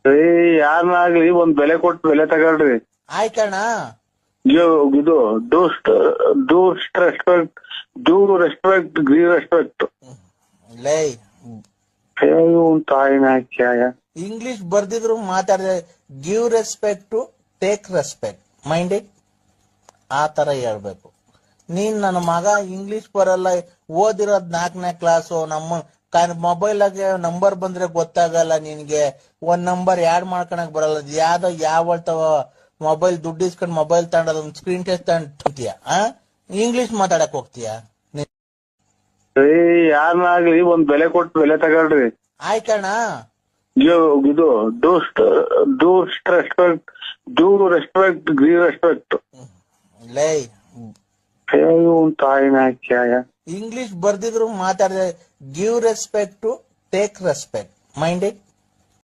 ಏ ಯಾರನ್ನಾಗ್ಲಿ ಒಂದ್ ಬೆಲೆ ಕೊಟ್ಟು ಬೆಲೆ ತಗೊಳ್ರಿ. ಆಯ್ತಣ್ಣ. ಇದು ಡೂ ರೆಸ್ಪೆಕ್ಟ್, ಗಿವ್ ರೆಸ್ಪೆಕ್ಟ್. ಲೈ ತಾಯಿನ ಕ್ಯಾಯ ಇಂಗ್ಲಿಷ್ ಬರ್ದಿದ್ರು ಮಾತಾಡಿದ್ರೆ give respect take respect minded ಆ ತರ ಹೇಳ್ಬೇಕು. ನೀನ್ ನನ್ನ ಮಗ ಇಂಗ್ಲಿಷ್ ಬರಲ್ಲ, ಓದಿರೋದ್ 4ನೇ ಕ್ಲಾಸು, ನಮ್ಮ ಮೊಬೈಲ್ ಆಗಿ ನಂಬರ್ ಬಂದ್ರೆ ಗೊತ್ತಾಗಲ್ಲ ನಿನ್ಗೆ, ಒಂದ್ ನಂಬರ್ ಆಡ್ ಮಾಡ್ಕೊಳಕ್ ಬರಲ್ಲ, ಯಾವ ಮೊಬೈಲ್ ದುಡ್ಡು ಇಸ್ಕೊಂಡ್ ಮೊಬೈಲ್ ತಗೊಂಡ್ ಒಂದ್ ಸ್ಕ್ರೀನ್ ಟಚ್ ತಗೊಂತೀಯ, ಇಂಗ್ಲಿಷ್ ಮಾತಾಡಕ್ ಹೋಗ್ತೀಯ? ಯಾರನ್ನಾಗ್ಲಿ ಒಂದ್ ಬೆಲೆ ಕೊಟ್ಟು ಬೆಲೆ ತಗೊಳ್ರಿ. ಆಯ್ತಣ್ಣ. ಇದು ಡೂ ರೆಸ್ಪೆಕ್ಟ್, ಗಿವ್ ರೆಸ್ಪೆಕ್ಟ್. ಲೈ ತಾಯಿನ ಕ್ಯಾಯ ಇಂಗ್ಲಿಷ್ ಬರ್ದಿದ್ರು ಮಾತಾಡಿದ್ರೆ give respect take respect minded